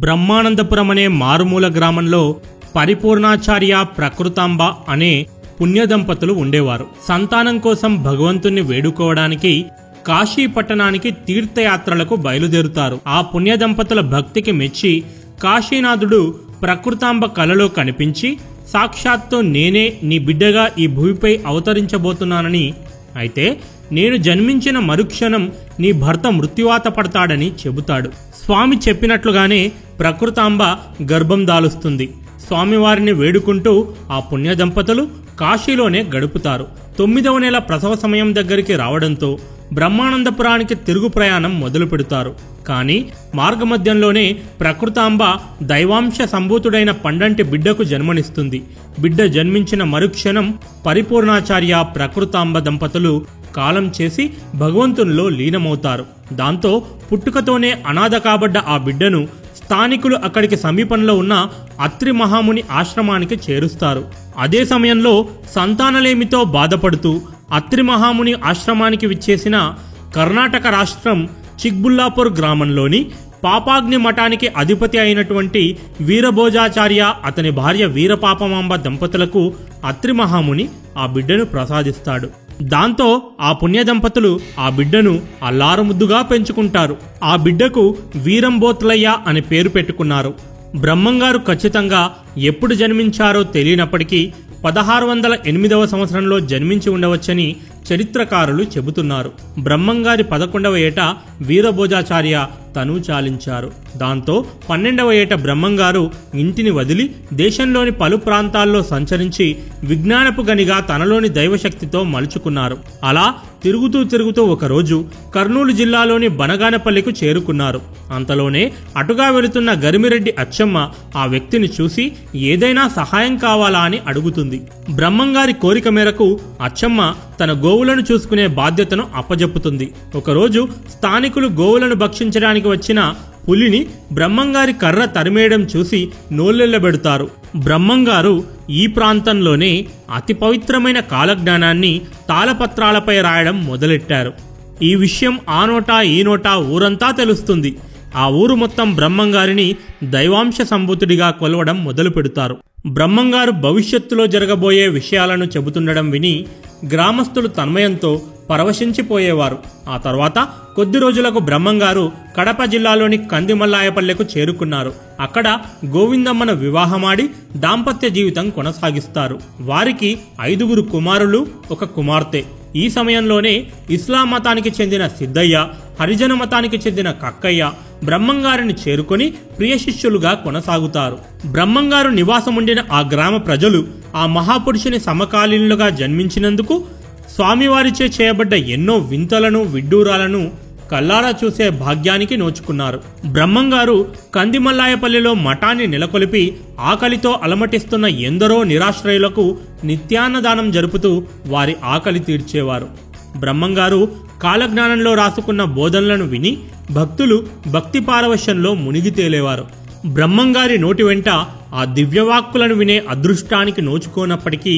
బ్రహ్మానందపురం అనే మారుమూల గ్రామంలో పరిపూర్ణాచార్య ప్రకృతాంబ అనే పుణ్యదంపతులు ఉండేవారు. సంతానం కోసం భగవంతుణ్ణి వేడుకోవడానికి కాశీ పట్టణానికి తీర్థయాత్రలకు బయలుదేరుతారు. ఆ పుణ్యదంపతుల భక్తికి మెచ్చి కాశీనాథుడు ప్రకృతాంబ కలలో కనిపించి, సాక్షాత్తు నేనే నీ బిడ్డగా ఈ భూమిపై అవతరించబోతున్నానని, అయితే నేను జన్మించిన మరుక్షణం నీ భర్త మృత్యువాత పడతాడని చెబుతాడు. స్వామి చెప్పినట్లుగానే ప్రకృతాంబ గర్భం దాలుస్తుంది. స్వామివారిని వేడుకుంటూ ఆ పుణ్య దంపతులు కాశీలోనే గడుపుతారు. 9వ నెల ప్రసవ సమయం దగ్గరికి రావడంతో బ్రహ్మానందపురానికి తిరుగు ప్రయాణం మొదలు పెడతారు. కానీ మార్గమధ్యంలోనే ప్రకృతాంబ దైవాంశ సంభూతుడైన పండంటి బిడ్డకు జన్మనిస్తుంది. బిడ్డ జన్మించిన మరుక్షణం పరిపూర్ణాచార్య ప్రకృతాంబ దంపతులు కాలం చేసి భగవంతునిలో లీనమవుతారు. దాంతో పుట్టుకతోనే అనాథ కాబడ్డ ఆ బిడ్డను స్థానికులు అక్కడికి సమీపంలో ఉన్న అత్రి మహాముని ఆశ్రమానికి చేరుస్తారు. అదే సమయంలో సంతానలేమితో బాధపడుతూ అత్రి మహాముని ఆశ్రమానికి విచ్చేసిన కర్ణాటక రాష్ట్రం చిక్బుల్లాపూర్ గ్రామంలోని పాపాగ్ని మఠానికి అధిపతి అయినటువంటి వీరభోజాచార్య, అతని భార్య వీరపాపమాంబ దంపతులకు అత్రి మహాముని ఆ బిడ్డను ప్రసాదిస్తాడు. దాంతో ఆ పుణ్య దంపతులు ఆ బిడ్డను అల్లారముద్దుగా పెంచుకుంటారు. ఆ బిడ్డకు వీరంబోత్లయ్య అనే పేరు పెట్టుకున్నారు. బ్రహ్మంగారు ఖచ్చితంగా ఎప్పుడు జన్మించారో తెలియనప్పటికీ 1608వ సంవత్సరంలో జన్మించి ఉండవచ్చని చరిత్రకారులు చెబుతున్నారు. బ్రహ్మంగారి 11వ ఏట వీరభోజాచార్య తను చాలించారు. దాంతో 12వ ఏట బ్రహ్మంగారు ఇంటిని వదిలి దేశంలోని పలు ప్రాంతాల్లో సంచరించి విజ్ఞానపు గనిగా తనలోని దైవశక్తితో మలుచుకున్నారు. అలా తిరుగుతూ ఒకరోజు కర్నూలు జిల్లాలోని బనగానపల్లికు చేరుకున్నారు. అంతలోనే అటుగా వెళుతున్న గరిమిరెడ్డి అచ్చమ్మ ఆ వ్యక్తిని చూసి ఏదైనా సహాయం కావాలా అని అడుగుతుంది. బ్రహ్మంగారి కోరిక మేరకు అచ్చమ్మ తన గోవులను చూసుకునే బాధ్యతను అప్పజెప్పుతుంది. ఒకరోజు స్థానికులు గోవులను భక్షించడానికి వచ్చిన పులిని బ్రహ్మంగారి కర్ర తరిమేయడం చూసి నోళ్ళెళ్లబెడతారు. బ్రహ్మంగారు ఈ ప్రాంతంలోనే అతి పవిత్రమైన కాలజ్ఞానాన్ని తాళపత్రాలపై రాయడం మొదలెట్టారు. ఈ విషయం ఆ నోటా ఈ నోటా ఊరంతా తెలుస్తుంది. ఆ ఊరు మొత్తం బ్రహ్మంగారిని దైవాంశ సంభూతుడిగా కొలవడం మొదలు పెడతారు. బ్రహ్మంగారు భవిష్యత్తులో జరగబోయే విషయాలను చెబుతుండడం విని గ్రామస్తులు తన్మయంతో పరవశించిపోయేవారు. ఆ తర్వాత కొద్ది రోజులకు బ్రహ్మంగారు కడప జిల్లాలోని కందిమల్లాయపల్లెకు చేరుకున్నారు. అక్కడ గోవిందమ్మను వివాహమాడి దాంపత్య జీవితం కొనసాగిస్తారు. వారికి 5గురు కుమారులు, 1 కుమార్తె. ఈ సమయంలోనే ఇస్లాం మతానికి చెందిన సిద్ధయ్య, హరిజన మతానికి చెందిన కక్కయ్య బ్రహ్మంగారిని చేరుకొని ప్రియ శిష్యులుగా కొనసాగుతారు. బ్రహ్మంగారు నివాసముండిన ఆ గ్రామ ప్రజలు ఆ మహాపురుషుని సమకాలీనులుగా జన్మించినందుకు స్వామివారిచే చేయబడ్డ ఎన్నో వింతలను విడ్డూరాలను కల్లారా చూసే భాగ్యానికి నోచుకున్నారు. బ్రహ్మంగారు కందిమల్లాయపల్లిలో మఠాన్ని నెలకొల్పి ఆకలితో అలమటిస్తున్న ఎందరో నిరాశ్రయులకు నిత్యాన్నదానం జరుపుతూ వారి ఆకలి తీర్చేవారు. బ్రహ్మంగారు కాలజ్ఞానంలో రాసుకున్న బోధనలను విని భక్తులు భక్తి పారవశ్యంలో మునిగి తేలేవారు. బ్రహ్మంగారి నోటి వెంట ఆ దివ్యవాక్కులను వినే అదృష్టానికి నోచుకోనప్పటికీ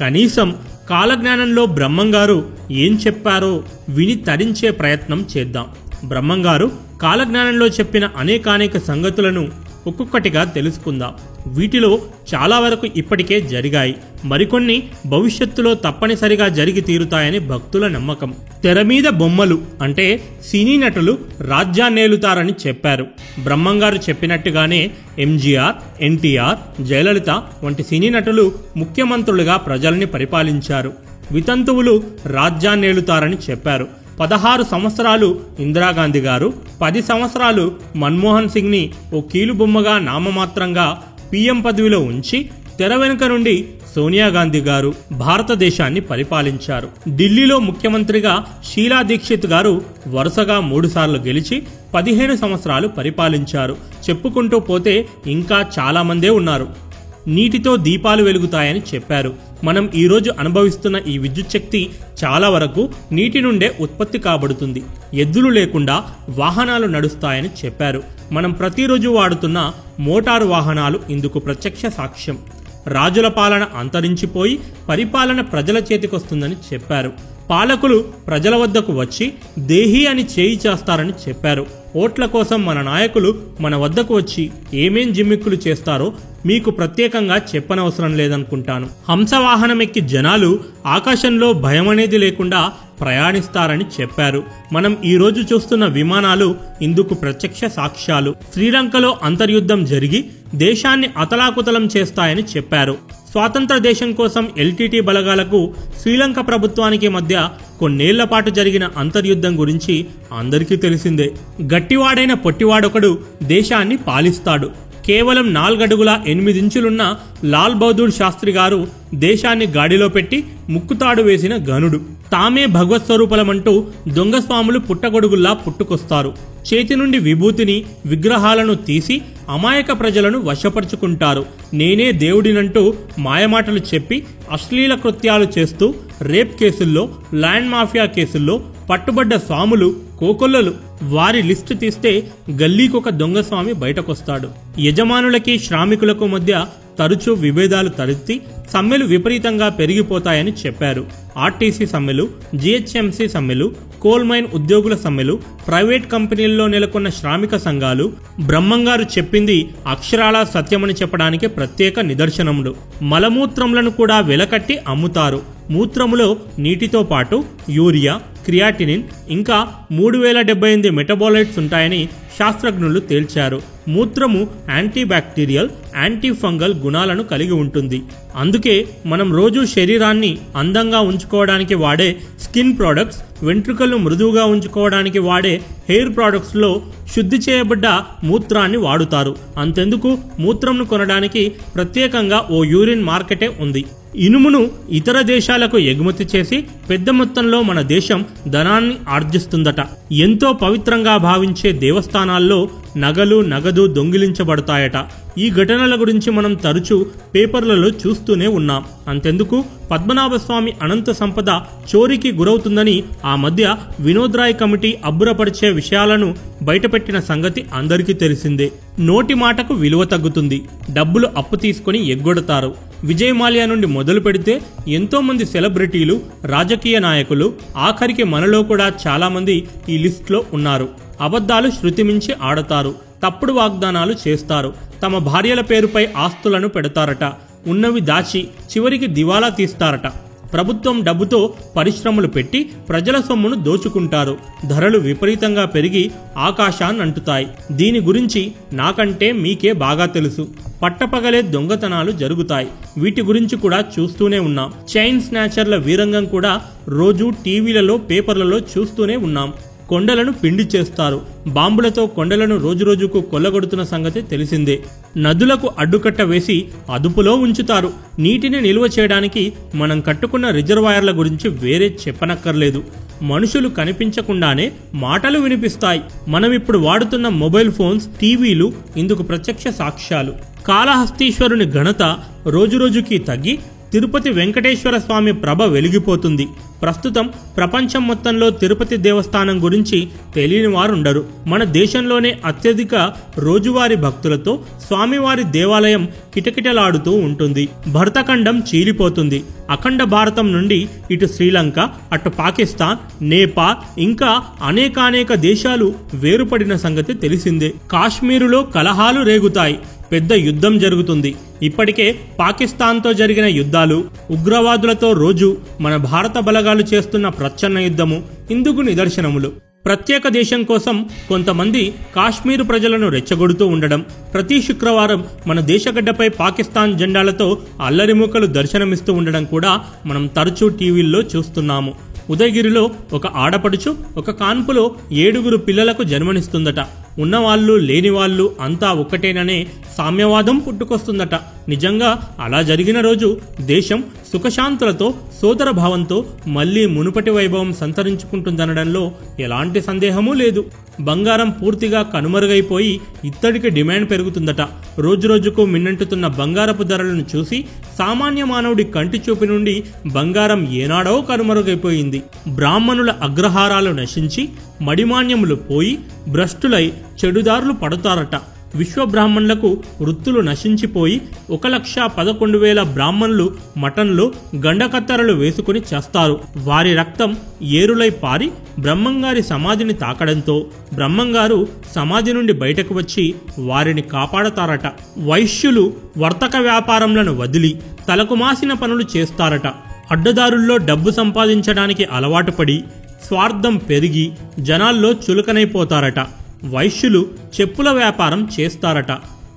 కనీసం కాలజ్ఞానంలో బ్రహ్మంగారు ఏం చెప్పారో విని తరించే ప్రయత్నం చేద్దాం. బ్రహ్మంగారు కాలజ్ఞానంలో చెప్పిన అనేకానేక సంగతులను ఒక్కొక్కటిగా తెలుసుకుందాం. వీటిలో చాలా వరకు ఇప్పటికే జరిగాయి, మరికొన్ని భవిష్యత్తులో తప్పనిసరిగా జరిగి తీరుతాయని భక్తుల నమ్మకం. తెర మీద బొమ్మలు అంటే సినీ నటులు రాజ్యాన్నేలుతారని చెప్పారు. బ్రహ్మంగారు చెప్పినట్టుగానే ఎంజీఆర్, ఎన్టీఆర్, జయలలిత వంటి సినీ నటులు ముఖ్యమంత్రులుగా ప్రజల్ని పరిపాలించారు. వితంతువులు రాజ్యాన్నేలుతారని చెప్పారు. 16 సంవత్సరాలు ఇందిరాగాంధీ గారు, 10 సంవత్సరాలు మన్మోహన్ సింగ్ ని ఓ కీలుబొమ్మగా నామమాత్రంగా పీఎం పదవిలో ఉంచి తెర వెనుక నుండి సోనియా గాంధీ గారు భారతదేశాన్ని పరిపాలించారు. ఢిల్లీలో ముఖ్యమంత్రిగా షీలా దీక్షిత్ గారు వరుసగా 3 సార్లు గెలిచి 15 సంవత్సరాలు పరిపాలించారు. చెప్పుకుంటూ పోతే ఇంకా చాలా మందే ఉన్నారు. నీటితో దీపాలు వెలుగుతాయని చెప్పారు. మనం ఈరోజు అనుభవిస్తున్న ఈ విద్యుత్ శక్తి చాలా వరకు నీటి నుండే ఉత్పత్తి కాబడుతుంది. ఎద్దులు లేకుండా వాహనాలు నడుస్తాయని చెప్పారు. మనం ప్రతిరోజు వాడుతున్న మోటారు వాహనాలు ఇందుకు ప్రత్యక్ష సాక్ష్యం. రాజుల పాలన అంతరించిపోయి పరిపాలన ప్రజల చేతికొస్తుందని చెప్పారు. పాలకులు ప్రజల వద్దకు వచ్చి దేహి అని చేయి చేస్తారని చెప్పారు. ఓట్ల కోసం మన నాయకులు మన వద్దకు వచ్చి ఏమేం జిమ్మిక్కులు చేస్తారో మీకు ప్రత్యేకంగా చెప్పనవసరం లేదనుకుంటాను. హంసవాహనం ఎక్కి జనాలు ఆకాశంలో భయం అనేది లేకుండా ప్రయాణిస్తారని చెప్పారు. మనం ఈ రోజు చూస్తున్న విమానాలు ఇందుకు ప్రత్యక్ష సాక్ష్యాలు. శ్రీలంకలో అంతర్యుద్ధం జరిగి దేశాన్ని అతలాకుతలం చేస్తాయని చెప్పారు. స్వాతంత్ర దేశం కోసం ఎల్టీటీ బలగాలకు శ్రీలంక ప్రభుత్వానికి మధ్య కొన్నేళ్ల పాటు జరిగిన అంతర్యుద్ధం గురించి అందరికీ తెలిసిందే. గట్టివాడైన పొట్టివాడొకడు దేశాన్ని పాలిస్తాడు. కేవలం 4 అడుగుల 8 ఇంచులున్న లాల్ బహదూర్ శాస్త్రి గారు దేశాన్ని గాడిలో పెట్టి ముక్కుతాడు వేసిన గనుడు. తామే భగవత్ స్వరూపలమంటూ దొంగ స్వాములు పుట్టగొడుగుల్లా పుట్టుకొస్తారు. చేతి నుండి విభూతిని విగ్రహాలను తీసి అమాయక ప్రజలను వశపరుచుకుంటారు. నేనే దేవుడినంటూ మాయమాటలు చెప్పి అశ్లీల కృత్యాలు చేస్తూ రేప్ కేసుల్లో, ల్యాండ్ మాఫియా కేసుల్లో పట్టుబడ్డ స్వాములు, కోకొల్లలు వారి లిస్టు తీస్తే గల్లీకొక దొంగ స్వామి బయటకొస్తాడు. యజమానులకి శ్రామికులకు మధ్య తరచూ విభేదాలు తలెత్తి సమ్మెలు విపరీతంగా పెరిగిపోతాయని చెప్పారు. ఆర్టీసీ సమ్మెలు, జీహెచ్ఎంసీ సమ్మెలు, కోల్ మైన్ ఉద్యోగుల సమ్మెలు, ప్రైవేట్ కంపెనీల్లో నెలకొన్న శ్రామిక సంఘాలు బ్రహ్మంగారు చెప్పింది అక్షరాలా సత్యమని చెప్పడానికి ప్రత్యేక నిదర్శనములు. మలమూత్రములను కూడా వెలకట్టి అమ్ముతారు. మూత్రములో నీటితో పాటు యూరియా, క్రియాటినిన్ ఇంకా 3078 మెటబాలైట్స్ ఉంటాయని శాస్త్రజ్ఞులు తేల్చారు. మూత్రము యాంటీబ్యాక్టీరియల్, యాంటీ ఫంగల్ గుణాలను కలిగి ఉంటుంది. అందుకే మనం రోజు శరీరాన్ని అందంగా ఉంచుకోవడానికి వాడే స్కిన్ ప్రొడక్ట్స్, వెంట్రుకలు మృదువుగా ఉంచుకోవడానికి వాడే హెయిర్ ప్రొడక్ట్స్ లో శుద్ధి చేయబడ్డ మూత్రాన్ని వాడుతారు. అంతెందుకు, మూత్రంను కొనడానికి ప్రత్యేకంగా ఓ యూరిన్ మార్కెటే ఉంది. ఇనుమును ఇతర దేశాలకు ఎగుమతి చేసి పెద్ద మొత్తంలో మన దేశం ధనాన్ని ఆర్జిస్తుందట. ఎంతో పవిత్రంగా భావించే దేవస్థానాల్లో నగలు, నగదు దొంగిలించబడతాయట. ఈ ఘటనల గురించి మనం తరచూ పేపర్లలో చూస్తూనే ఉన్నాం. అంతెందుకు, పద్మనాభస్వామి అనంత సంపద చోరీకి గురవుతుందని ఆ మధ్య వినోద్ రాయ్ కమిటీ అబ్బురపరిచే విషయాలను బయటపెట్టిన సంగతి అందరికీ తెలిసిందే. నోటి మాటకు విలువ తగ్గుతుంది. డబ్బులు అప్పు తీసుకుని ఎగ్గొడతారు. విజయ్ మాల్యా నుండి మొదలు పెడితే ఎంతో మంది సెలబ్రిటీలు, రాజకీయ నాయకులు, ఆఖరికి మనలో కూడా చాలా మంది ఈ లిస్టులో ఉన్నారు. అబద్ధాలు శృతి మించి ఆడతారు. తప్పుడు వాగ్దానాలు చేస్తారు. తమ భార్యల పేరుపై ఆస్తులను పెడతారట. ఉన్నవి దాచి చివరికి దివాలా తీస్తారట. ప్రభుత్వం డబ్బుతో పరిశ్రమలు పెట్టి ప్రజల సొమ్మును దోచుకుంటారు. ధరలు విపరీతంగా పెరిగి ఆకాశాన్నంటుతాయి. దీని గురించి నాకంటే మీకే బాగా తెలుసు. పట్టపగలే దొంగతనాలు జరుగుతాయి. వీటి గురించి కూడా చూస్తూనే ఉన్నాం. చైన్ స్నాచర్ల వీరంగం కూడా రోజు టీవీలలో, పేపర్లలో చూస్తూనే ఉన్నాం. కొండలను పిండి చేస్తారు. బాంబులతో కొండలను రోజురోజుకు కొల్లగొడుతున్న సంగతి తెలిసిందే. నదులకు అడ్డుకట్ట వేసి అదుపులో ఉంచుతారు. నీటిని నిల్వ చేయడానికి మనం కట్టుకున్న రిజర్వాయర్ల గురించి వేరే చెప్పనక్కర్లేదు. మనుషులు కనిపించకుండానే మాటలు వినిపిస్తాయి. మనం ఇప్పుడు వాడుతున్న మొబైల్ ఫోన్స్, టీవీలు ఇందుకు ప్రత్యక్ష సాక్ష్యాలు. కాళహస్తీశ్వరుని ఘనత రోజురోజుకి తగ్గి తిరుపతి వెంకటేశ్వర స్వామి ప్రభ వెలిగిపోతుంది. ప్రస్తుతం ప్రపంచం మొత్తంలో తిరుపతి దేవస్థానం గురించి తెలియని వారుండరు. మన దేశంలోనే అత్యధిక రోజువారీ భక్తులతో స్వామివారి దేవాలయం కిటకిటలాడుతూ ఉంటుంది. భరతఖండం చీలిపోతుంది. అఖండ భారతం నుండి ఇటు శ్రీలంక, అటు పాకిస్తాన్, నేపాల్ ఇంకా అనేకానేక దేశాలు వేరుపడిన సంగతి తెలిసిందే. కాశ్మీరులో కలహాలు రేగుతాయి. పెద్ద యుద్ధం జరుగుతుంది. ఇప్పటికే పాకిస్తాన్తో జరిగిన యుద్ధాలు, ఉగ్రవాదులతో రోజు మన భారత బలగాలు చేస్తున్న ప్రచ్ఛన్న యుద్ధము ఇందుకు నిదర్శనములు. ప్రత్యేక దేశం కోసం కొంతమంది కాశ్మీరు ప్రజలను రెచ్చగొడుతూ ఉండడం, ప్రతి శుక్రవారం మన దేశగడ్డపై పాకిస్తాన్ జెండాలతో అల్లరిమూకలు దర్శనమిస్తూ ఉండడం కూడా మనం తరచూ టీవీల్లో చూస్తున్నాము. ఉదయగిరిలో ఒక ఆడపడుచు ఒక కాన్పులో 7 పిల్లలకు జన్మనిస్తుందట. ఉన్నవాళ్ళు లేనివాళ్ళు అంతా ఒక్కటేననే సామ్యవాదం పుట్టుకొస్తుందట. నిజంగా అలా జరిగిన రోజు దేశం సుఖశాంతులతో, సోదర భావంతో మళ్లీ మునుపటి వైభవం సంతరించుకుంటుందనడంలో ఎలాంటి సందేహమూ లేదు. బంగారం పూర్తిగా కనుమరుగైపోయి ఇత్తడికి డిమాండ్ పెరుగుతుందట. రోజురోజుకు మిన్నంటుతున్న బంగారపు ధరలను చూసి సామాన్య మానవుడి కంటి చూపు నుండి బంగారం ఏనాడో కనుమరుగైపోయింది. బ్రాహ్మణుల అగ్రహారాలు నశించి మడిమాన్యములు పోయి భ్రష్టులై చెడుదారులు పడతారట. విశ్వబ్రాహ్మణులకు వృత్తులు నశించిపోయి 1,11,000 బ్రాహ్మణులు మఠంలో గండకత్తెరలు వేసుకుని చేస్తారు. వారి రక్తం ఏరులై పారి బ్రహ్మంగారి సమాధిని తాకడంతో బ్రహ్మంగారు సమాధి నుండి బయటకు వచ్చి వారిని కాపాడతారట. వైశ్యులు వర్తక వ్యాపారంలను వదిలి తలకు మాసిన పనులు చేస్తారట. అడ్డదారుల్లో డబ్బు సంపాదించడానికి అలవాటు పడి స్వార్థం పెరిగి జనాల్లో చులకనైపోతారట. వైశ్యులు చెప్పుల వ్యాపారం చేస్తారట.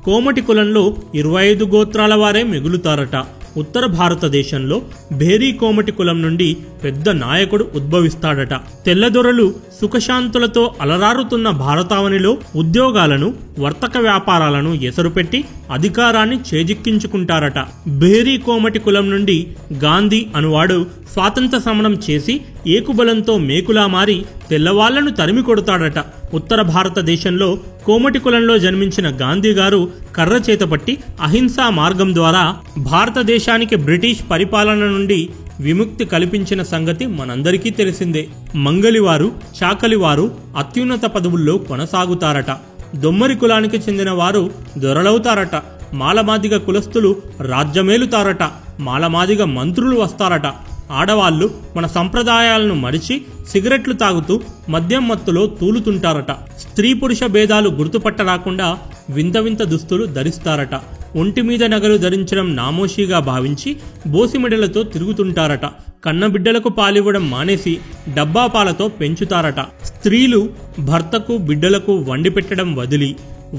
కోమటి కులంలో 25 గోత్రాల వారే మిగులుతారట. ఉత్తర భారతదేశంలో భేరీ కోమటి కులం నుండి పెద్ద నాయకుడు ఉద్భవిస్తాడట. తెల్లదొరలు సుఖశాంతులతో అలరారుతున్న భారతావనిలో ఉద్యోగాలను, వర్తక వ్యాపారాలను ఎసరుపెట్టి అధికారాన్ని చేజిక్కించుకుంటారట. భేరీ కోమటి కులం నుండి గాంధీ అనువాడు స్వాతంత్ర సమరం చేసి ఏకుబలంతో మేకులా మారి తెల్లవాళ్లను తరిమి కొడతాడట. ఉత్తర భారతదేశంలో కోమటి కులంలో జన్మించిన గాంధీ గారు కర్ర చేతపట్టి అహింసా మార్గం ద్వారా భారతదేశానికి బ్రిటిష్ పరిపాలన నుండి విముక్తి కల్పించిన సంగతి మనందరికీ తెలిసిందే. మంగలివారు, చాకలివారు అత్యున్నత పదవుల్లో కొనసాగుతారట. దొమ్మరి కులానికి చెందిన వారు దొరలవుతారట. మాలమాదిగ కులస్తులు రాజ్యమేలుతారట. మాలమాదిగ మంత్రులు వస్తారట. ఆడవాళ్లు మన సంప్రదాయాలను మరిచి సిగరెట్లు తాగుతూ మద్యం మత్తులో తూలుతుంటారట. స్త్రీ పురుష భేదాలు గుర్తుపట్టరాకుండా వింత వింత దుస్తులు ధరిస్తారట. ఒంటి మీద నగలు ధరించడం నామోషిగా భావించి బోసిమెడలతో తిరుగుతుంటారట. కన్నబిడ్డలకు పాలివ్వడం మానేసి డబ్బా పాలతో పెంచుతారట. స్త్రీలు భర్తకు బిడ్డలకు వండి పెట్టడం వదిలి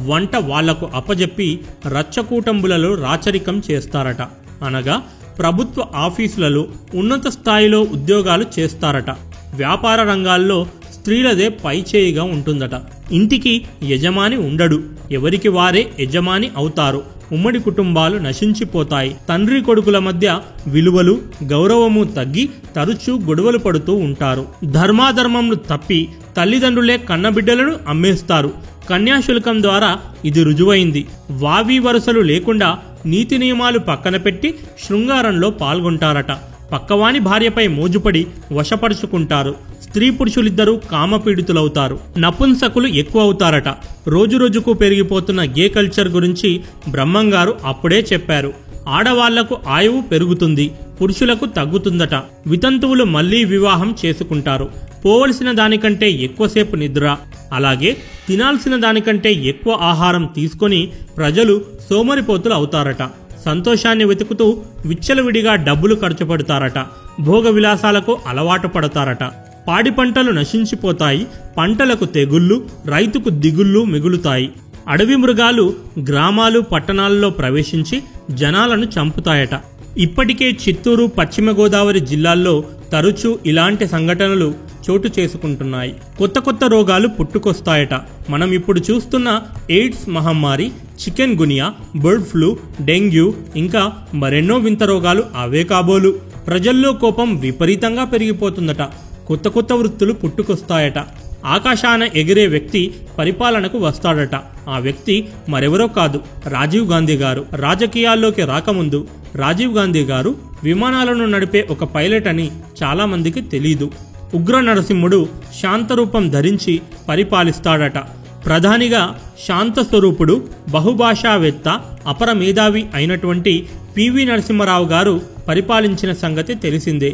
వంట వాళ్లకు అప్పజెప్పి రచ్చకూటంబులలో రాచరికం చేస్తారట. అనగా ప్రభుత్వ ఆఫీసులలో ఉన్నత స్థాయిలో ఉద్యోగాలు చేస్తారట. వ్యాపార రంగాల్లో స్త్రీలదే పైచేయిగా ఉంటుందట. ఇంటికి యజమాని ఉండడు, ఎవరికి వారే యజమాని అవుతారు. ఉమ్మడి కుటుంబాలు నశించిపోతాయి. తండ్రి కొడుకుల మధ్య విలువలు, గౌరవము తగ్గి తరచూ గొడవలు పడుతూ ఉంటారు. ధర్మాధర్మములు తప్పి తల్లిదండ్రులే కన్నబిడ్డలను అమ్మేస్తారు. కన్యాశుల్కం ద్వారా ఇది రుజువైంది. వావి వరుసలు లేకుండా నీతి నియమాలు పక్కన పెట్టి శృంగారంలో పాల్గొంటారట. పక్కవాని భార్యపై మోజుపడి వశపరుచుకుంటారు. స్త్రీ పురుషులిద్దరూ కామపీడితులవుతారు. నపుంసకులు ఎక్కువ అవుతారట. రోజురోజుకు పెరిగిపోతున్న గే కల్చర్ గురించి బ్రహ్మంగారు అప్పుడే చెప్పారు. ఆడవాళ్లకు ఆయువు పెరుగుతుంది, పురుషులకు తగ్గుతుందట. వితంతువులు మళ్లీ వివాహం చేసుకుంటారు. పోవలసిన దానికంటే ఎక్కువసేపు నిద్ర, అలాగే తినాల్సిన దానికంటే ఎక్కువ ఆహారం తీసుకొని ప్రజలు సోమరిపోతులు అవుతారట. సంతోషాన్ని వెతుకుతూ విచ్చలవిడిగా డబ్బులు ఖర్చు పెడతారట. భోగ విలాసాలకు అలవాటు పడతారట. పాడి పంటలు నశించిపోతాయి. పంటలకు తెగుళ్లు, రైతుకు దిగుళ్లు మిగులుతాయి. అడవి మృగాలు గ్రామాలు, పట్టణాల్లో ప్రవేశించి జనాలను చంపుతాయట. ఇప్పటికే చిత్తూరు, పశ్చిమ గోదావరి జిల్లాల్లో తరచూ ఇలాంటి సంఘటనలు చోటు చేసుకుంటున్నాయి. కొత్త కొత్త రోగాలు పుట్టుకొస్తాయట. మనం ఇప్పుడు చూస్తున్న ఎయిడ్స్ మహమ్మారి, చికెన్ గునియా, బర్డ్ ఫ్లూ, డెంగ్యూ ఇంకా మరెన్నో వింత రోగాలు అవే కాబోలు. ప్రజల్లో కోపం విపరీతంగా పెరిగిపోతుందట. కొత్త కొత్త వృత్తులు పుట్టుకొస్తాయట. ఆకాశాన ఎగిరే వ్యక్తి పరిపాలనకు వస్తాడట. ఆ వ్యక్తి మరెవరో కాదు, రాజీవ్ గాంధీ గారు. రాజకీయాల్లోకి రాకముందు రాజీవ్ గాంధీ గారు విమానాలను నడిపే ఒక పైలట్ అని చాలా మందికి తెలీదు. ఉగ్ర నరసింహుడు శాంతరూపం ధరించి పరిపాలిస్తాడట. ప్రధానిగా శాంత స్వరూపుడు, బహుభాషావేత్త, అపర మేధావి అయినటువంటి పివి నరసింహరావు గారు పరిపాలించిన సంగతి తెలిసిందే.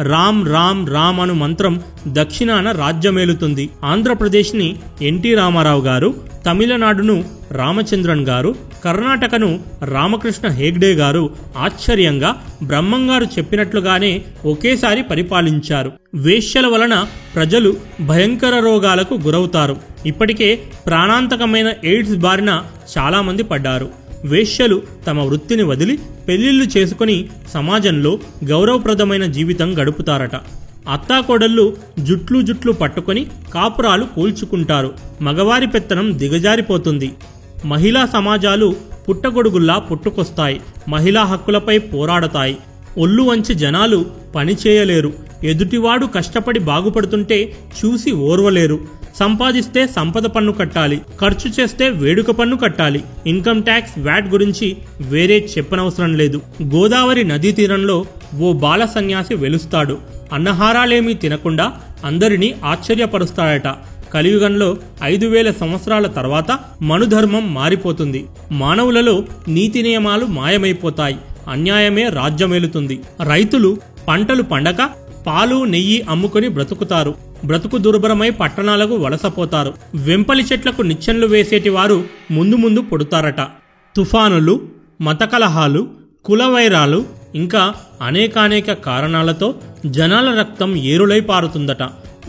రామ్ రామ్ రామ్ అను మంత్రం దక్షిణాన రాజ్యమేలుతుంది. ఆంధ్రప్రదేశ్ని ఎన్టీ రామారావు గారు, తమిళనాడును రామచంద్రన్ గారు, కర్ణాటకను రామకృష్ణ హెగ్డే గారు ఆశ్చర్యంగా బ్రహ్మంగారు చెప్పినట్లుగానే ఒకేసారి పరిపాలించారు. వేశ్యల వలన ప్రజలు భయంకర రోగాలకు గురవుతారు. ఇప్పటికే ప్రాణాంతకమైన ఎయిడ్స్ బారిన చాలామంది పడ్డారు. వేశ్యలు తమ వృత్తిని వదిలి పెళ్లిళ్లు చేసుకుని సమాజంలో గౌరవప్రదమైన జీవితం గడుపుతారట. అత్తాకోడళ్ళు జుట్లు పట్టుకొని కాపురాలు కూల్చుకుంటారు. మగవారి పెత్తనం దిగజారిపోతుంది. మహిళా సమాజాలు పుట్టగొడుగుల్లా పుట్టుకొస్తాయి. మహిళా హక్కులపై పోరాడతాయి. ఒళ్ళు వంచి జనాలు పనిచేయలేరు. ఎదుటివాడు కష్టపడి బాగుపడుతుంటే చూసి ఓర్వలేరు. సంపాదిస్తే సంపద పన్ను కట్టాలి, ఖర్చు చేస్తే వేడుక పన్ను కట్టాలి. ఇన్కమ్ ట్యాక్స్, వ్యాట్ గురించి వేరే చెప్పనవసరం లేదు. గోదావరి నదీ తీరంలో ఓ బాల సన్యాసి వెలుస్తాడు. అన్నహారాలేమీ తినకుండా అందరినీ ఆశ్చర్యపరుస్తాడట. కలియుగంలో 5000 సంవత్సరాల తర్వాత మనుధర్మం మారిపోతుంది. మానవులలో నీతి నియమాలు మాయమైపోతాయి. అన్యాయమే రాజ్యమేలుతుంది. రైతులు పంటలు పండక పాలు నెయ్యి అమ్ముకొని బ్రతుకుతారు. బ్రతుకు దుర్భరమై పట్టణాలకు వలసపోతారు. వెంపలి చెట్లకు నిచ్చెనలు వేసేటి వారు ముందు ముందు పుడతారట. తుఫానులు, మత కలహాలు, కులవైరాలు ఇంకా అనేకానేక కారణాలతో జనాల రక్తం ఏరులై పారుతుందట.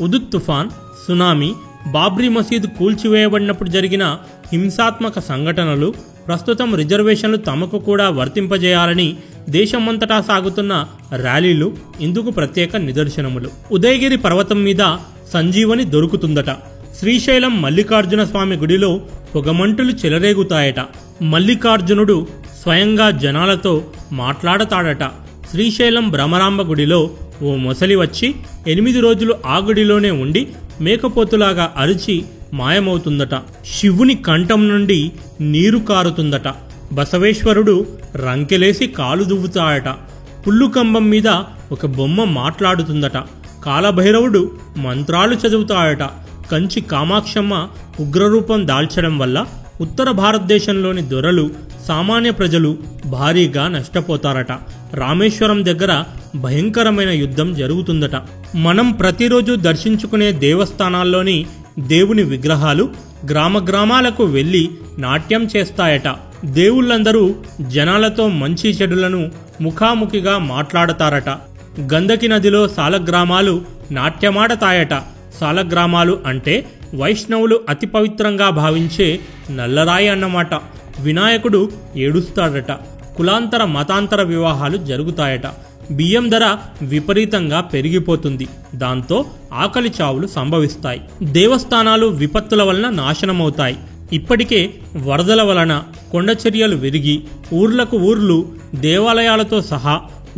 ఉదుద్ తుఫాన్, సునామీ, బాబ్రీ మసీదు కూల్చివేయబడినప్పుడు జరిగిన హింసాత్మక సంఘటనలు, ప్రస్తుతం రిజర్వేషన్లు తమకు కూడా వర్తింపజేయాలని దేశమంతటా సాగుతున్న ర్యాలీలు ఇందుకు ప్రత్యేక నిదర్శనములు. ఉదయగిరి పర్వతం మీద సంజీవని దొరుకుతుందట. శ్రీశైలం మల్లికార్జున స్వామి గుడిలో పొగమంటులు చెలరేగుతాయట. మల్లికార్జునుడు స్వయంగా జనాలతో మాట్లాడతాడట. శ్రీశైలం భ్రమరాంబ గుడిలో ఓ మొసలి వచ్చి 8 రోజులు ఆ గుడిలోనే ఉండి మేకపోతులాగా అరిచి మాయమవుతుందట. శివుని కంఠం నుండి నీరు కారుతుందట. బసవేశ్వరుడు రంకెలేసి కాలు దువ్వుతాడట. పుల్లుకంబం మీద ఒక బొమ్మ మాట్లాడుతుందట. కాలభైరవుడు మంత్రాలు చదువుతాడట. కంచి కామాక్షమ్మ ఉగ్రరూపం దాల్చడం వల్ల ఉత్తర భారతదేశంలోని దొరలు, సామాన్య ప్రజలు భారీగా నష్టపోతారట. రామేశ్వరం దగ్గర భయంకరమైన యుద్ధం జరుగుతుందట. మనం ప్రతిరోజు దర్శించుకునే దేవస్థానాల్లోని దేవుని విగ్రహాలు గ్రామ గ్రామాలకు వెళ్లి నాట్యం చేస్తాయట. దేవుళ్ళందరూ జనాలతో మంచి చెడులను ముఖాముఖిగా మాట్లాడతారట. గంధకి నదిలో సాలగ్రామాలు నాట్యమాడతాయట. సాలగ్రామాలు అంటే వైష్ణవులు అతి పవిత్రంగా భావించే నల్లరాయి అన్నమాట. వినాయకుడు ఏడుస్తాడట. కులాంతర మతాంతర వివాహాలు జరుగుతాయట. బియ్యం ధర విపరీతంగా పెరిగిపోతుంది. దాంతో ఆకలి చావులు సంభవిస్తాయి. దేవస్థానాలు విపత్తుల వలన నాశనమవుతాయి. ఇప్పటికే వరదల వలన కొండచర్యలు విరిగి ఊర్లకు ఊర్లు దేవాలయాలతో సహా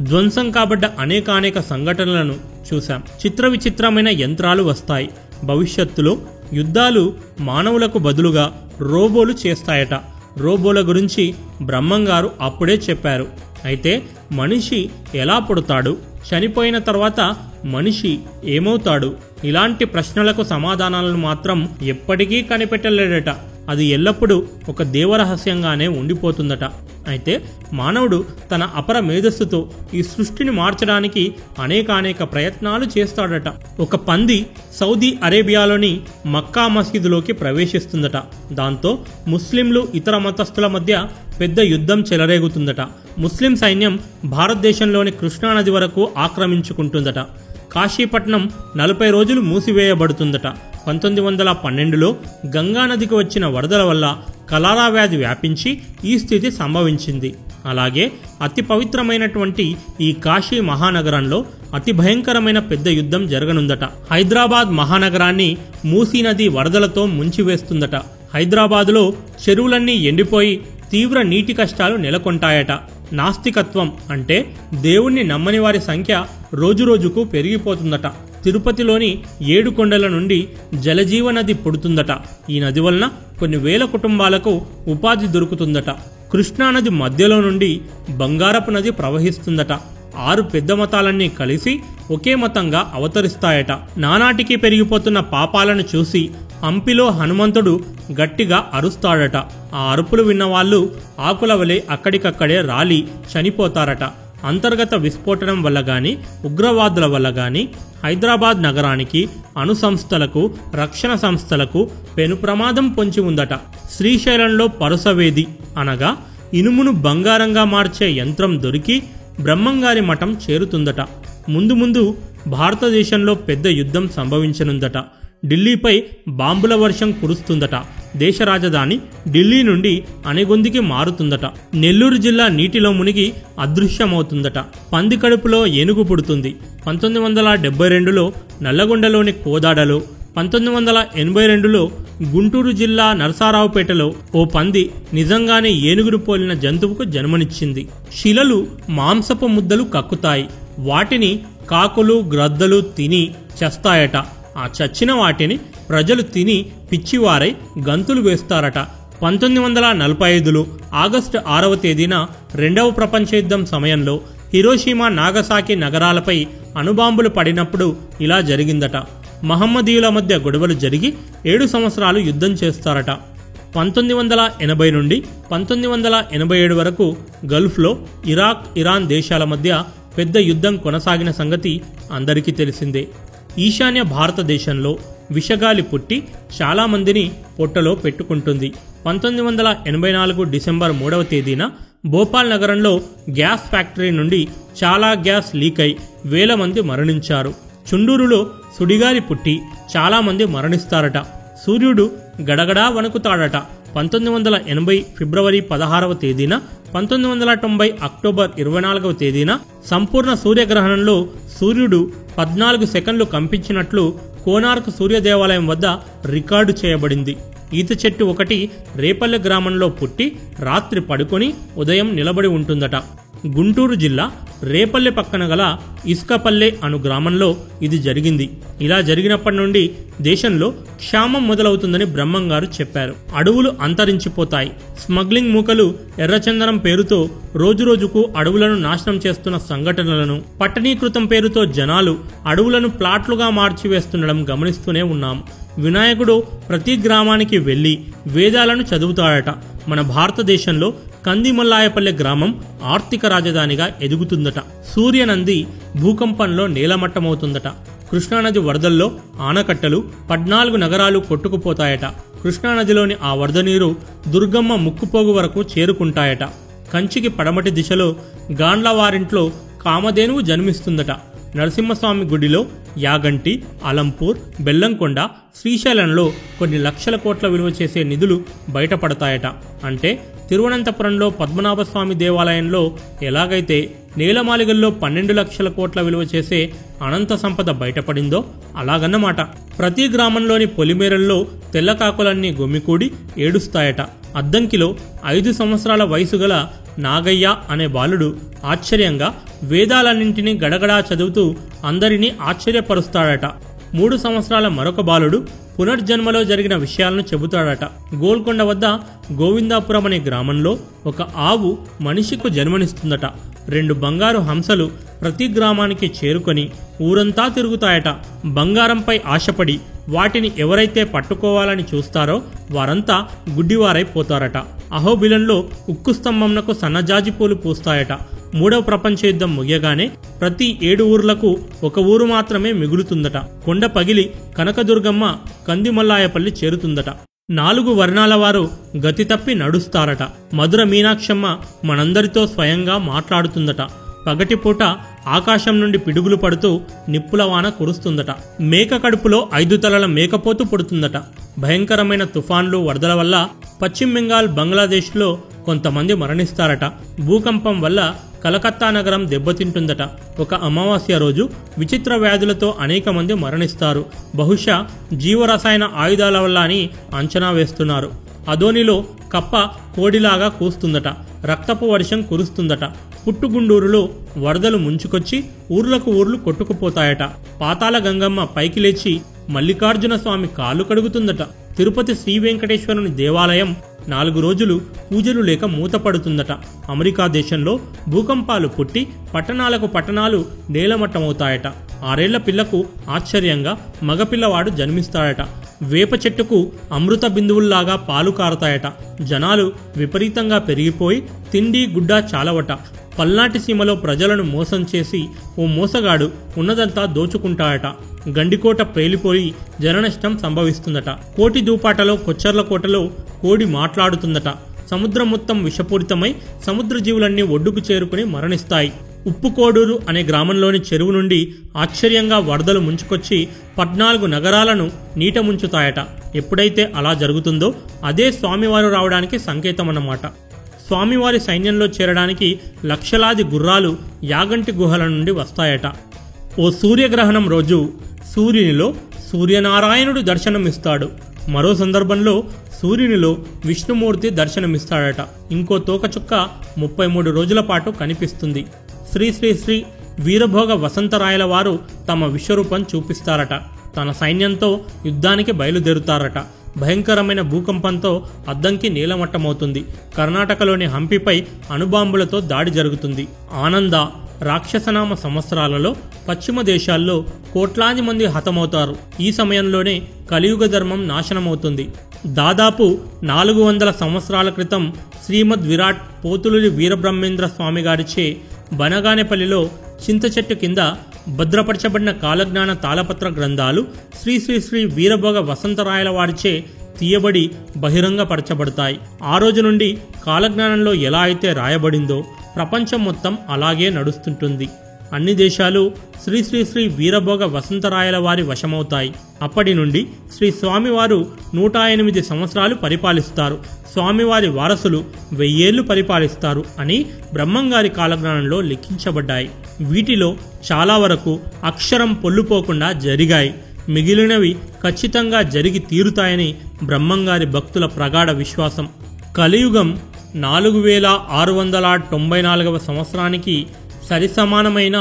ధ్వంసం కాబడ్డ అనేకానేక సంఘటనలను చూశాం. చిత్ర విచిత్రమైన యంత్రాలు వస్తాయి. భవిష్యత్తులో యుద్ధాలు మానవులకు బదులుగా రోబోలు చేస్తాయట. రోబోల గురించి బ్రహ్మంగారు అప్పుడే చెప్పారు. అయితే మనిషి ఎలా పుడతాడు, చనిపోయిన తర్వాత మనిషి ఏమవుతాడు, ఇలాంటి ప్రశ్నలకు సమాధానాలను మాత్రం ఎప్పటికీ కనిపెట్టలేడట. అది ఎల్లప్పుడూ ఒక దేవరహస్యంగానే ఉండిపోతుందట. అయితే మానవుడు తన అపర మేధస్సుతో ఈ సృష్టిని మార్చడానికి అనేకానేక ప్రయత్నాలు చేస్తాడట. ఒక పంది సౌదీ అరేబియాలోని మక్కా మసీదులోకి ప్రవేశిస్తుందట. దాంతో ముస్లింలు, ఇతర మతస్థుల మధ్య పెద్ద యుద్ధం చెలరేగుతుందట. ముస్లిం సైన్యం భారతదేశంలోని కృష్ణానది వరకు ఆక్రమించుకుంటుందట. కాశీపట్నం 40 రోజులు మూసివేయబడుతుందట. 1912లో గంగానదికి వచ్చిన వరదల వల్ల కలారా వ్యాధి వ్యాపించి ఈ స్థితి సంభవించింది. అలాగే అతి పవిత్రమైనటువంటి ఈ కాశీ మహానగరంలో అతి భయంకరమైన పెద్ద యుద్ధం జరగనుందట. హైదరాబాద్ మహానగరాన్ని మూసీ నది వరదలతో ముంచివేస్తుందట. హైదరాబాదులో చెరువులన్నీ ఎండిపోయి తీవ్ర నీటి కష్టాలు నెలకొంటాయట. నాస్తికత్వం అంటే దేవుణ్ణి నమ్మని వారి సంఖ్య రోజురోజుకు పెరిగిపోతుందట. తిరుపతిలోని 7 కొండల నుండి జలజీవ నది పుడుతుందట. ఈ నది వలన కొన్ని వేల కుటుంబాలకు ఉపాధి దొరుకుతుందట. కృష్ణానది మధ్యలో నుండి బంగారపు నది ప్రవహిస్తుందట. 6 పెద్ద మతాలన్నీ కలిసి ఒకే మతంగా అవతరిస్తాయట. నానాటికి పెరిగిపోతున్న పాపాలను చూసి హంపిలో హనుమంతుడు గట్టిగా అరుస్తాడట. ఆ అరుపులు విన్నవాళ్లు ఆకుల వలె అక్కడికక్కడే రాలి చనిపోతారట. అంతర్గత విస్ఫోటనం వల్ల గాని, ఉగ్రవాదుల వల్ల గాని హైదరాబాద్ నగరానికి, అణు సంస్థలకు, రక్షణ సంస్థలకు పెను ప్రమాదం పొంచి ఉందట. శ్రీశైలంలో పరుసవేది అనగా ఇనుమును బంగారంగా మార్చే యంత్రం దొరికి బ్రహ్మంగారి మఠం చేరుతుందట. ముందు ముందు భారతదేశంలో పెద్ద యుద్ధం సంభవించనుందట. ఢిల్లీపై బాంబుల వర్షం కురుస్తుందట. దేశ రాజధాని ఢిల్లీ నుండి అణెగొందికి మారుతుందట. నెల్లూరు జిల్లా నీటిలో మునిగి అదృశ్యమవుతుందట. పంది కడుపులో ఏనుగు పుడుతుంది. 1972లో నల్లగొండలోని కోదాడలో, 1982లో గుంటూరు జిల్లా నరసారావుపేటలో ఓ పంది నిజంగానే ఏనుగును పోలిన జంతువుకు జన్మనిచ్చింది. శిలలు మాంసపు ముద్దలు కక్కుతాయి. వాటిని కాకులు, గ్రద్దలు తిని చస్తాయట. ఆ చచ్చిన వాటిని ప్రజలు తిని పిచ్చివారై గంతులు వేస్తారట. 1945లో ఆగస్టు 6వ తేదీన 2వ ప్రపంచ యుద్ధం సమయంలో హిరోషిమా, నాగసాకి నగరాలపై అణుబాంబులు పడినప్పుడు ఇలా జరిగిందట. మహమ్మదీయుల మధ్య గొడవలు జరిగి 7 సంవత్సరాలు యుద్ధం చేస్తారట. 1980 నుండి 1987 వరకు గల్ఫ్లో ఇరాక్, ఇరాన్ దేశాల మధ్య పెద్ద యుద్ధం కొనసాగిన సంగతి అందరికీ తెలిసిందే. ఈశాన్య భారతదేశంలో విషగాలి పుట్టి చాలామందిని పొట్టలో పెట్టుకుంటుంది. 1984 డిసెంబర్ 3వ తేదీన భోపాల్ నగరంలో గ్యాస్ ఫ్యాక్టరీ నుండి చాలా గ్యాస్ లీక్ అయి వేల మంది మరణించారు. చుండూరులో సుడిగాలి పుట్టి చాలామంది మరణిస్తారట. సూర్యుడు గడగడా వణుకుతాడట. 1980 ఫిబ్రవరి 16వ తేదీన, 1990 అక్టోబర్ 24వ తేదీన సంపూర్ణ సూర్యగ్రహణంలో సూర్యుడు 14 సెకండ్లు కంపించినట్లు కోనార్క్ సూర్య దేవాలయం వద్ద రికార్డు చేయబడింది. ఈత చెట్టు ఒకటి రేపల్లె గ్రామంలో పుట్టి రాత్రి పడుకొని ఉదయం నిలబడి ఉంటుందట. గుంటూరు జిల్లా రేపల్లె పక్కన గల ఇసుకపల్లె అను గ్రామంలో ఇది జరిగింది. ఇలా జరిగినప్పటి నుండి దేశంలో క్షామం మొదలవుతుందని బ్రహ్మంగారు చెప్పారు. అడవులు అంతరించిపోతాయి. స్మగ్లింగ్ మూకలు ఎర్రచందనం పేరుతో రోజురోజుకు అడవులను నాశనం చేస్తున్న సంఘటనలను, పట్టణీకృతం పేరుతో జనాలు అడవులను ప్లాట్లుగా మార్చివేస్తుండడం గమనిస్తూనే ఉన్నాం. వినాయకుడు ప్రతి గ్రామానికి వెళ్లి వేదాలను చదువుతాడట. మన భారతదేశంలో కందిమల్లాయపల్లె గ్రామం ఆర్థిక రాజధానిగా ఎదుగుతుందట. సూర్యనంది భూకంపంలో నేలమట్టమవుతుందట. కృష్ణానది వరదల్లో ఆనకట్టలు 14 నగరాలు కొట్టుకుపోతాయట. కృష్ణానదిలోని ఆ వరద నీరు దుర్గమ్మ ముక్కుపోగు వరకు చేరుకుంటాయట. కంచికి పడమటి దిశలో గాండ్లవారింట్లో కామధేనువు జన్మిస్తుందట. నరసింహస్వామి గుడిలో యాగంటి, అలంపూర్, బెల్లంకొండ, శ్రీశైలంలో కొన్ని లక్షల కోట్ల విలువ చేసే నిధులు బయటపడతాయట. అంటే తిరువనంతపురంలో పద్మనాభస్వామి దేవాలయంలో ఎలాగైతే నేలమాలిగల్లో 12 లక్షల కోట్ల విలువ చేసే అనంత సంపద బయటపడిందో అలాగన్నమాట. ప్రతి గ్రామంలోని పొలిమేరల్లో తెల్లకాకులన్నీ గుమికూడి ఏడుస్తాయట. అద్దంకిలో 5 సంవత్సరాల వయసు గల నాగయ్య అనే బాలుడు ఆశ్చర్యంగా వేదాలన్నింటినీ గడగడా చదువుతూ అందరినీ ఆశ్చర్యపరుస్తాడట. 3 సంవత్సరాల మరొక బాలుడు పునర్జన్మలో జరిగిన విషయాలను చెబుతాడట. గోల్కొండ వద్ద గోవిందాపురం అనే గ్రామంలో ఒక ఆవు మనిషికు జన్మనిస్తుందట. 2 బంగారు హంసలు ప్రతి గ్రామానికి చేరుకొని ఊరంతా తిరుగుతాయట. బంగారంపై ఆశపడి వాటిని ఎవరైతే పట్టుకోవాలని చూస్తారో వారంతా గుడ్డివారైపోతారట. అహోబిలంలో ఉక్కు స్తంభంనకు సన్నజాజి పూలు పూస్తాయట. 3వ ప్రపంచ యుద్ధం ముగియగానే ప్రతి 7 ఊర్లకు ఒక ఊరు మాత్రమే మిగులుతుందట. కొండ పగిలి కనకదుర్గమ్మ కందిమల్లాయపల్లి చేరుతుందట. 4 వర్ణాల వారు గతి తప్పి నడుస్తారట. మధుర మీనాక్షమ్మ మనందరితో స్వయంగా మాట్లాడుతుందట. పగటిపూట ఆకాశం నుండి పిడుగులు పడుతూ నిప్పుల వాన కురుస్తుందట. మేక కడుపులో 5 తలల మేకపోతు పుడుతుందట. భయంకరమైన తుఫాన్లు, వరదల వల్ల పశ్చిమ బెంగాల్, బంగ్లాదేశ్లో కొంతమంది మరణిస్తారట. భూకంపం వల్ల కలకత్తా నగరం దెబ్బతింటుందట. ఒక అమావాస్య రోజు విచిత్ర వ్యాధులతో అనేక మంది మరణిస్తారు. బహుశా జీవరసాయన ఆయుధాల వల్ల అని అంచనా వేస్తున్నారు. అదోనిలో కప్ప కోడిలాగా కూస్తుందట. రక్తపు వర్షం కురుస్తుందట. పుట్టుగుండూరులో వరదలు ముంచుకొచ్చి ఊర్లకు ఊర్లు కొట్టుకుపోతాయట. పాతాళ గంగమ్మ పైకి లేచి మల్లికార్జున స్వామి కాళ్ళు కడుగుతుందట. తిరుపతి శ్రీ వెంకటేశ్వరుని దేవాలయం 4 రోజులు పూజలు లేక మూతపడుతుందట. అమెరికా దేశంలో భూకంపాలు పుట్టి పట్టణాలకు పట్టణాలు నేలమట్టమవుతాయట. 6 ఏళ్ల పిల్లకు ఆశ్చర్యంగా మగపిల్లవాడు జన్మిస్తాడట. వేప చెట్టుకు అమృత బిందువుల్లాగా పాలు కారతాయట. జనాలు విపరీతంగా పెరిగిపోయి తిండి గుడ్డ చాలవట. పల్నాటి సీమలో ప్రజలను మోసం చేసి ఓ మోసగాడు ఉన్నదంతా దోచుకుంటాడట. గండికోట పేలిపోయి జననష్టం సంభవిస్తుందట. కోటి దూపాటలో కొచ్చర్ల కోటలో కోడి మాట్లాడుతుందట. సముద్రం మొత్తం విషపూరితమై సముద్ర జీవులన్నీ ఒడ్డుకు చేరుకుని మరణిస్తాయి. ఉప్పుకోడూరు అనే గ్రామంలోని చెరువు నుండి ఆశ్చర్యంగా వరదలు ముంచుకొచ్చి 14 నగరాలను నీట ముంచుతాయట. ఎప్పుడైతే అలా జరుగుతుందో అదే స్వామివారు రావడానికి సంకేతమన్నమాట. స్వామివారి సైన్యంలో చేరడానికి లక్షలాది గుర్రాలు యాగంటి గుహల నుండి వస్తాయట. ఓ సూర్యగ్రహణం రోజు సూర్యునిలో సూర్యనారాయణుడు దర్శనమిస్తాడు. మరో సందర్భంలో సూర్యునిలో విష్ణుమూర్తి దర్శనమిస్తాడట. ఇంకో తోకచుక్క 33 రోజుల పాటు కనిపిస్తుంది. శ్రీ శ్రీ శ్రీ వీరభోగ వసంతరాయల వారు తమ విశ్వరూపం చూపిస్తారట. తన సైన్యంతో యుద్ధానికి బయలుదేరుతారట. భయంకరమైన భూకంపంతో అద్దంకి నీలమట్టమవుతుంది. కర్ణాటకలోని హంపిపై అణుబాంబులతో దాడి జరుగుతుంది. ఆనంద, రాక్షసనామ సంవత్సరాలలో పశ్చిమ దేశాల్లో కోట్లాది మంది హతమవుతారు. ఈ సమయంలోనే కలియుగ ధర్మం నాశనమవుతుంది. దాదాపు 400 సంవత్సరాల క్రితం శ్రీమద్ విరాట్ పోతులూరి వీరబ్రహ్మేంద్ర స్వామి గారిచే బనగానేపల్లిలో చింత చెట్టు కింద భద్రపరచబడిన కాలజ్ఞాన తాళపత్ర గ్రంథాలు శ్రీ శ్రీ శ్రీ వీరభోగ వసంతరాయల వారిచే తీయబడి బహిరంగపరచబడతాయి. ఆ రోజు నుండి కాలజ్ఞానంలో ఎలా అయితే రాయబడిందో ప్రపంచం మొత్తం అలాగే నడుస్తుంటుంది. అన్ని దేశాలు శ్రీ శ్రీ శ్రీ వీరభోగ వసంతరాయల వారి వశమవుతాయి. అప్పటి నుండి శ్రీ స్వామివారు 108 సంవత్సరాలు పరిపాలిస్తారు. స్వామివారి వారసులు 1000 ఏళ్లు పరిపాలిస్తారు అని బ్రహ్మంగారి కాలజ్ఞానంలో లిఖించబడ్డాయి. వీటిలో చాలా వరకు అక్షరం పొల్లుపోకుండా జరిగాయి. మిగిలినవి ఖచ్చితంగా జరిగి తీరుతాయని బ్రహ్మంగారి భక్తుల ప్రగాఢ విశ్వాసం. కలియుగం 4694 సంవత్సరానికి సరిసమానమైన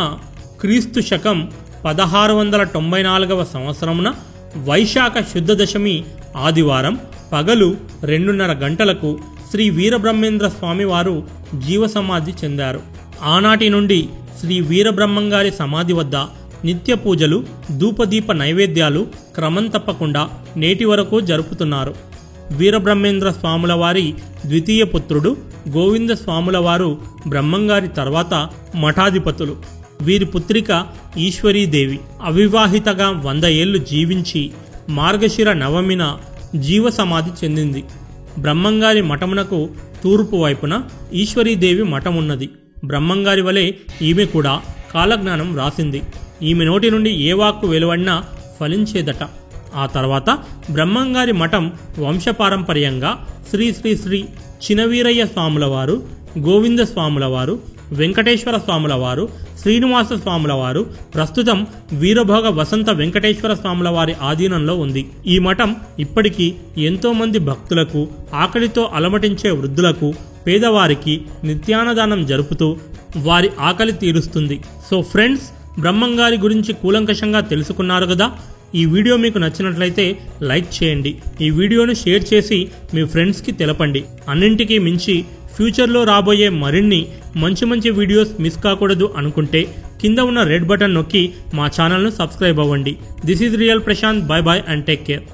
క్రీస్తు శకం 1694 సంవత్సరమున వైశాఖ శుద్ధ దశమి ఆదివారం పగలు 2:30 గంటలకు శ్రీ వీరబ్రహ్మేంద్ర స్వామి వారు జీవసమాధి చెందారు. ఆనాటి నుండి శ్రీ వీరబ్రహ్మంగారి సమాధి వద్ద నిత్య పూజలు, ధూపదీప నైవేద్యాలు క్రమం తప్పకుండా నేటి వరకు జరుపుతున్నారు. వీరబ్రహ్మేంద్ర స్వాముల వారి ద్వితీయ పుత్రుడు గోవింద స్వాముల వారు బ్రహ్మంగారి తర్వాత మఠాధిపతులు. వీరి పుత్రిక ఈశ్వరీదేవి అవివాహితగా 100 ఏళ్లు జీవించి మార్గశిర నవమిన జీవసమాధి చెందింది. బ్రహ్మంగారి మఠమునకు తూర్పు వైపున ఈశ్వరీదేవి మఠమున్నది. బ్రహ్మంగారి వలె ఈమె కూడా కాలజ్ఞానం రాసింది. ఈమె నోటి నుండి ఏ వాక్కు వెలువడినా ఫలించేదట. ఆ తర్వాత బ్రహ్మంగారి మఠం వంశపారంపర్యంగా శ్రీ శ్రీ శ్రీ చినవీరయ్య స్వాముల వారు, గోవింద స్వాముల వారు, వెంకటేశ్వర స్వాముల వారు, శ్రీనివాస స్వాముల వారు, ప్రస్తుతం వీరభోగ వసంత వెంకటేశ్వర స్వాముల వారి ఆధీనంలో ఉంది. ఈ మఠం ఇప్పటికీ ఎంతో మంది భక్తులకు, ఆకలితో అలమటించే వృద్ధులకు, పేదవారికి నిత్యాన్నదానం జరుపుతూ వారి ఆకలి తీరుస్తుంది. సో ఫ్రెండ్స్, బ్రహ్మంగారి గురించి కూలంకషంగా తెలుసుకున్నారు కదా. ఈ వీడియో మీకు నచ్చినట్లయితే లైక్ చేయండి. ఈ వీడియోను షేర్ చేసి మీ ఫ్రెండ్స్కి తెలపండి. అన్నింటికీ మించి ఫ్యూచర్లో రాబోయే మరిన్ని మంచి వీడియోస్ మిస్ కాకూడదు అనుకుంటే కింద ఉన్న రెడ్ బటన్ నొక్కి మా ఛానల్ను సబ్స్క్రైబ్ అవ్వండి. This is real Prashanth. Bye bye and take care.